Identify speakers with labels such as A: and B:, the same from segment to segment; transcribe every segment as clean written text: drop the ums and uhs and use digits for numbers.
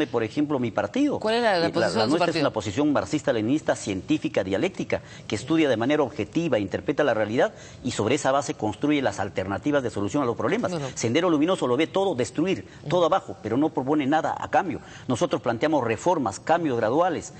A: por ejemplo, mi partido.
B: ¿Cuál es la posición de su
A: nuestra
B: partido?
A: es una posición marxista-leninista, científica, dialéctica, que estudia de manera objetiva, interpreta la realidad y sobre esa base construye las alternativas de solución a los problemas.
B: Bueno.
A: Sendero Luminoso lo ve todo destruir, todo abajo, pero no propone nada a cambio. Nosotros planteamos reformas, cambios graduales,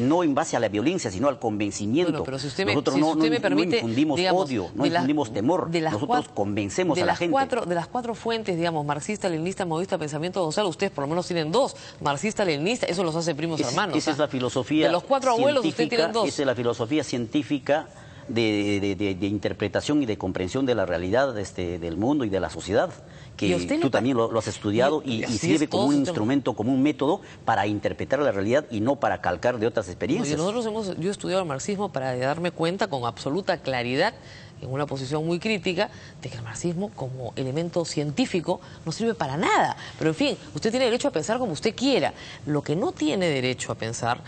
A: no en base a la violencia, sino al convencimiento.
B: Bueno, pero si usted
A: Nosotros
B: me permite,
A: no infundimos
B: digamos,
A: odio, no infundimos temor. Nosotros convencemos a la gente.
B: De las cuatro fuentes, digamos, marxista, leninista, maoísta, pensamiento Gonzalo, ustedes por lo menos tienen dos, marxista, leninista, eso los hace primos hermanos.
A: Esa es la filosofía.
B: De los cuatro abuelos, ustedes tienen dos.
A: Esa es la filosofía científica de interpretación y de comprensión de la realidad del mundo y de la sociedad, que tú también lo has estudiado y sirve como un instrumento, como un método para interpretar la realidad y no para calcar de otras experiencias.
B: Yo he estudiado el marxismo para darme cuenta con absoluta claridad, en una posición muy crítica, de que el marxismo como elemento científico no sirve para nada. Pero en fin, usted tiene derecho a pensar como usted quiera. Lo que no tiene derecho a pensar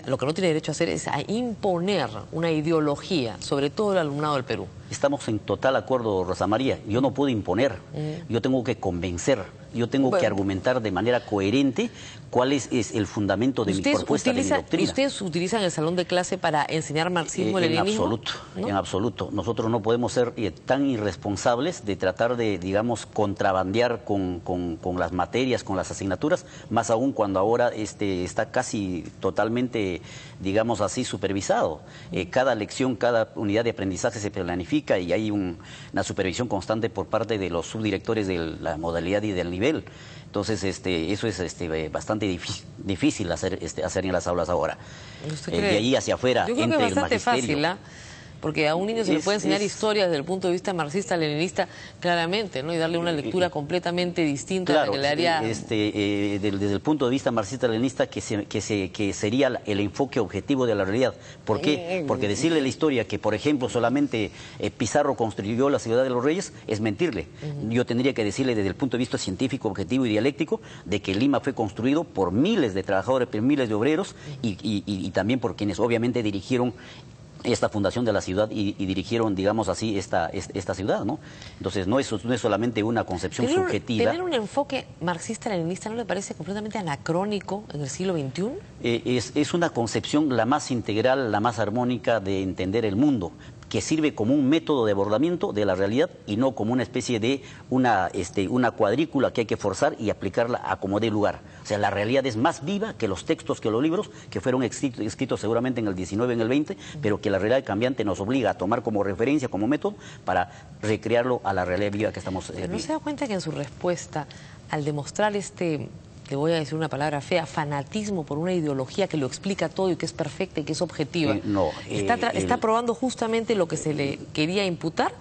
B: lo que no tiene derecho a hacer es a imponer una ideología sobre todo el alumnado del Perú.
A: Estamos en total acuerdo, Rosa María. Yo no puedo imponer, yo tengo que convencer, yo tengo que argumentar de manera coherente cuál es el fundamento de mi propuesta, de mi doctrina.
B: ¿Ustedes utilizan el salón de clase para enseñar marxismo-leninismo?
A: En absoluto. Nosotros no podemos ser tan irresponsables de tratar de, digamos, contrabandear con las materias, con las asignaturas, más aún cuando ahora está casi totalmente, digamos así, supervisado. Cada lección, cada unidad de aprendizaje se planifica y hay una supervisión constante por parte de los subdirectores de la modalidad y del nivel. Entonces, eso es bastante difícil hacer en las aulas ahora. De ahí hacia afuera,
B: yo creo
A: entre
B: que es bastante
A: el magisterio.
B: Fácil, porque a un niño se le puede enseñar historia desde el punto de vista marxista-leninista claramente, ¿no? Y darle una lectura completamente distinta a la que le haría...
A: desde el punto de vista marxista-leninista que sería el enfoque objetivo de la realidad. ¿Por qué? Porque decirle la historia que, por ejemplo, solamente Pizarro construyó la Ciudad de los Reyes es mentirle. Yo tendría que decirle desde el punto de vista científico, objetivo y dialéctico de que Lima fue construido por miles de trabajadores, por miles de obreros y también por quienes obviamente dirigieron esta fundación de la ciudad y dirigieron, digamos así, esta ciudad, ¿no? Entonces no es solamente una concepción subjetiva.
B: ¿Tener un enfoque marxista-leninista no le parece completamente anacrónico en el siglo XXI?
A: Es una concepción la más integral, la más armónica de entender el mundo, que sirve como un método de abordamiento de la realidad y no como una especie de una cuadrícula que hay que forzar y aplicarla a como dé lugar. O sea, la realidad es más viva que los textos, que los libros, que fueron escritos seguramente en el 19, en el 20, pero que la realidad cambiante nos obliga a tomar como referencia, como método, para recrearlo a la realidad viva que estamos viviendo.
B: ¿No se da cuenta que en su respuesta, al demostrar le voy a decir una palabra fea, fanatismo por una ideología que lo explica todo y que es perfecta y que es objetiva, está probando justamente lo que se le quería imputar?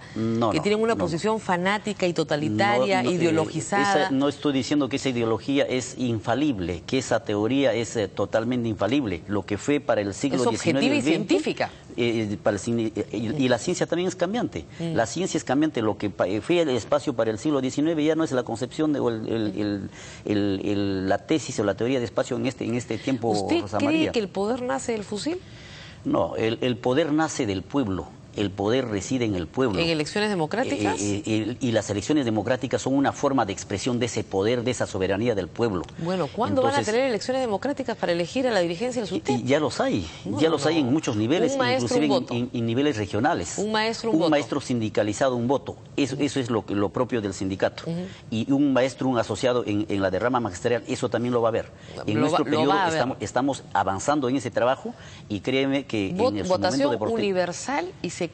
B: Que tienen una posición fanática y totalitaria, ideologizada.
A: No estoy diciendo que esa ideología es infalible, que esa teoría es totalmente infalible. Lo que fue para el siglo XIX...
B: Es objetiva y científica.
A: Y la ciencia también es cambiante. La ciencia es cambiante. Lo que fue el espacio para el siglo XIX ya no es la concepción o la tesis o la teoría de espacio en este tiempo.
B: ¿Usted
A: Rosa María
B: cree que el poder nace del fusil?
A: No, el poder nace del pueblo. El poder reside en el pueblo.
B: ¿En elecciones democráticas?
A: Y las elecciones democráticas son una forma de expresión de ese poder, de esa soberanía del pueblo.
B: Bueno, ¿cuándo van a tener elecciones democráticas para elegir a la dirigencia del SUTEP?
A: Ya los hay, hay en muchos niveles, inclusive en niveles regionales.
B: Un maestro, un voto.
A: Un maestro sindicalizado, un voto. Eso es lo propio del sindicato. Y un maestro, un asociado en la derrama magisterial, eso también lo va a haber. En nuestro periodo estamos avanzando en ese trabajo y créeme que en su
B: votación
A: momento
B: universal y secreta.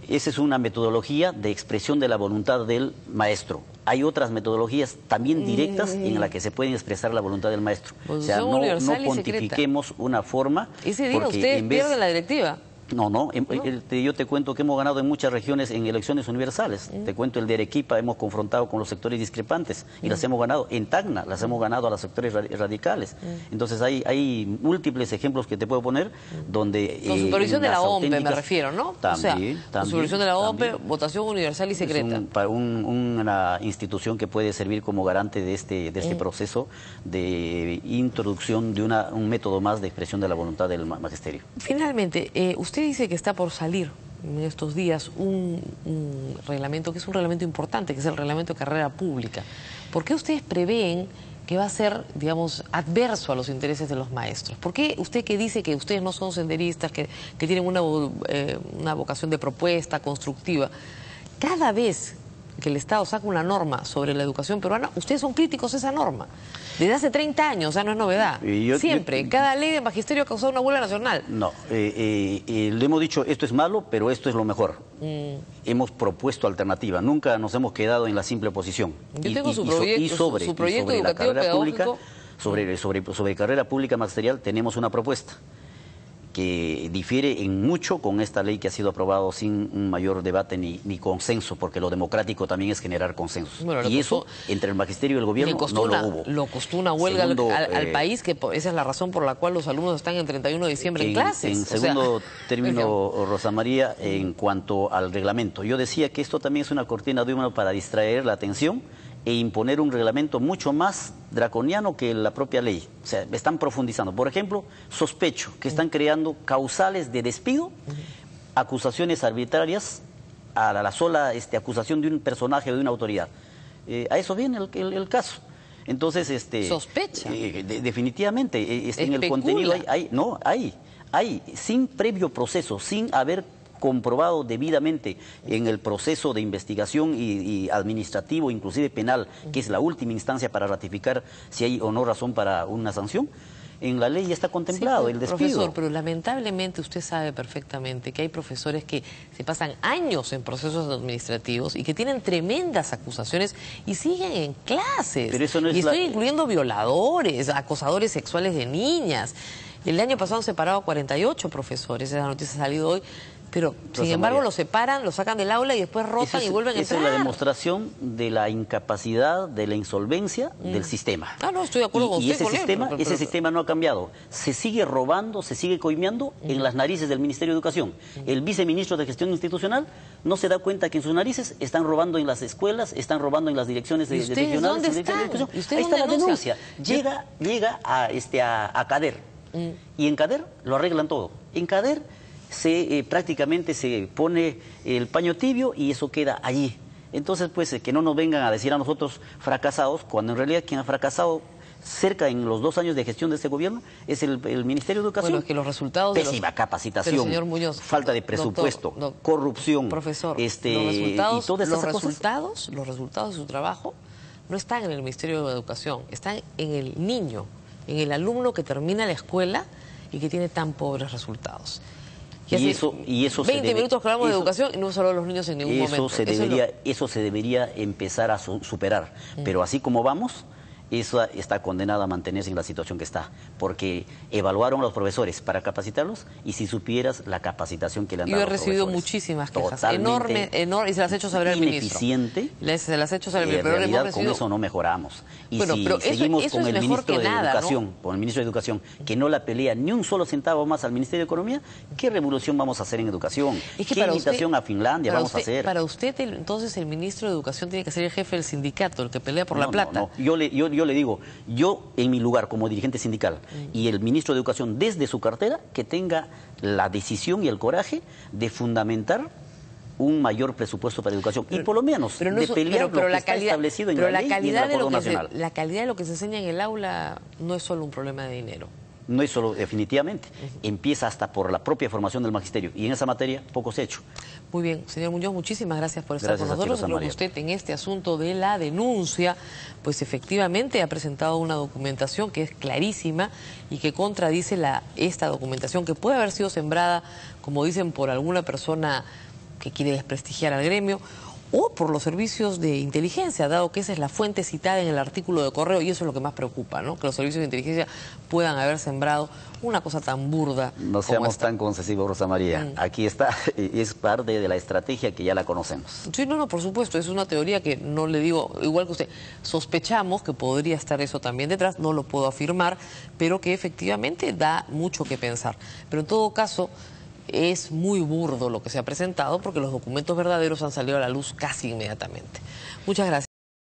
A: Esa es una metodología de expresión de la voluntad del maestro. Hay otras metodologías también directas en las que se puede expresar la voluntad del maestro. O sea, no pontifiquemos una forma.
B: Ese día usted pierde la directiva.
A: No, yo te cuento que hemos ganado en muchas regiones en elecciones universales. Te cuento el de Arequipa, hemos confrontado con los sectores discrepantes y las hemos ganado. En Tacna las hemos ganado a los sectores radicales. Entonces hay múltiples ejemplos que te puedo poner donde...
B: Con supervisión de la OMPE me refiero, ¿no?
A: También,
B: con supervisión de la OMPE, votación universal y secreta.
A: Es una institución que puede servir como garante de este proceso de introducción de un método más de expresión de la voluntad del magisterio.
B: Finalmente, usted dice que está por salir en estos días un reglamento que es un reglamento importante, que es el reglamento de carrera pública. ¿Por qué ustedes prevén que va a ser, digamos, adverso a los intereses de los maestros? ¿Por qué usted, que dice que ustedes no son senderistas, que tienen una vocación de propuesta constructiva, cada vez que el Estado saca una norma sobre la educación peruana, ustedes son críticos de esa norma? Desde hace 30 años, o sea, no es novedad. Siempre, cada ley de magisterio ha causado una huelga nacional.
A: No, le hemos dicho, esto es malo, pero esto es lo mejor. Hemos propuesto alternativa, nunca nos hemos quedado en la simple oposición.
B: Yo tengo su proyecto educativo pedagógico.
A: Sobre carrera pública magisterial tenemos una propuesta que difiere en mucho con esta ley que ha sido aprobado sin un mayor debate ni consenso, porque lo democrático también es generar consensos.
B: Bueno,
A: y eso, entre el magisterio y el gobierno, no lo hubo.
B: Lo costó una huelga al país, que esa es la razón por la cual los alumnos están el 31 de diciembre en clases.
A: En segundo término, Rosa María, en cuanto al reglamento, yo decía que esto también es una cortina de humo para distraer la atención e imponer un reglamento mucho más draconiano que la propia ley. O sea, están profundizando. Por ejemplo, sospecho que están creando causales de despido, acusaciones arbitrarias a la sola acusación de un personaje o de una autoridad. A eso viene el caso. Entonces,
B: ¿sospecha?
A: Definitivamente, en el contenido hay, sin previo proceso, sin haber comprobado debidamente en el proceso de investigación y administrativo, inclusive penal, que es la última instancia para ratificar si hay o no razón para una sanción. En la ley ya está contemplado el despido.
B: Profesor, pero lamentablemente usted sabe perfectamente que hay profesores que se pasan años en procesos administrativos y que tienen tremendas acusaciones y siguen en clases.
A: Pero eso no es
B: estoy incluyendo violadores, acosadores sexuales de niñas. El año pasado han separado a 48 profesores, esa noticia ha salido hoy. Pero, sin embargo, los separan, los sacan del aula y después rotan y vuelven a entrar.
A: Esa es la demostración de la incapacidad, de la insolvencia del sistema.
B: No, estoy de acuerdo con usted.
A: Y ese sistema no ha cambiado. Se sigue robando, se sigue coimeando en las narices del Ministerio de Educación. El viceministro de Gestión Institucional no se da cuenta que en sus narices están robando en las escuelas, están robando en las direcciones regionales.
B: ¿Dónde están?
A: Ahí está la denuncia. Llega a CADER. Y en CADER lo arreglan todo. En CADER prácticamente se pone el paño tibio y eso queda allí. Entonces, pues, que no nos vengan a decir a nosotros fracasados, cuando en realidad quien ha fracasado cerca en los 2 años de gestión de este gobierno es el Ministerio de Educación.
B: Bueno, es que los resultados
A: pésima capacitación,
B: señor Muñoz,
A: falta de presupuesto, corrupción,
B: profesor,
A: y todas esas cosas.
B: Los resultados de su trabajo no están en el Ministerio de Educación, están en el niño, en el alumno que termina la escuela y que tiene tan pobres resultados.
A: Y eso
B: 20 minutos que hablamos de educación y no hemos hablado de los niños en ningún momento.
A: Eso se debería empezar a superar. Pero así como vamos, esa está condenada a mantenerse en la situación que está. Porque evaluaron a los profesores para capacitarlos y si supieras la capacitación que le han dado a los profesores.
B: Yo he recibido muchísimas quejas. Enorme, y se las he hecho saber al ministro.
A: Ineficiente.
B: Se las he hecho saber al ministro.
A: En realidad con eso no mejoramos. Y
B: bueno,
A: si
B: pero
A: seguimos con el ministro de Educación,
B: ¿no?
A: Con el ministro de Educación, que no la pelea ni un solo centavo más al Ministerio de Economía, ¿qué revolución vamos a hacer en educación? ¿Qué imitación a Finlandia vamos a hacer?
B: Para usted, entonces, el ministro de Educación tiene que ser el jefe del sindicato, el que pelea por la plata.
A: No. Yo le digo, yo en mi lugar como dirigente sindical y el ministro de Educación desde su cartera, que tenga la decisión y el coraje de fundamentar un mayor presupuesto para educación y por lo menos de pelear lo que está establecido en la ley y en el Acuerdo Nacional.
B: La calidad de lo que se enseña en el aula no es solo un problema de dinero.
A: No es solo, definitivamente. Empieza hasta por la propia formación del magisterio y en esa materia poco se ha hecho.
B: Muy bien, señor Muñoz, muchísimas gracias por estar con nosotros. Creo que usted en este asunto de la denuncia, pues efectivamente ha presentado una documentación que es clarísima y que contradice esta documentación que puede haber sido sembrada, como dicen, por alguna persona que quiere desprestigiar al gremio o por los servicios de inteligencia, dado que esa es la fuente citada en el artículo de Correo, y eso es lo que más preocupa, ¿no? Que los servicios de inteligencia puedan haber sembrado una cosa tan burda.
A: No seamos tan concesivos, Rosa María. Aquí está, es parte de la estrategia que ya la conocemos.
B: Sí, no, por supuesto, es una teoría que no le digo, igual que usted, sospechamos que podría estar eso también detrás, no lo puedo afirmar, pero que efectivamente da mucho que pensar. Pero en todo caso, es muy burdo lo que se ha presentado porque los documentos verdaderos han salido a la luz casi inmediatamente. Muchas gracias.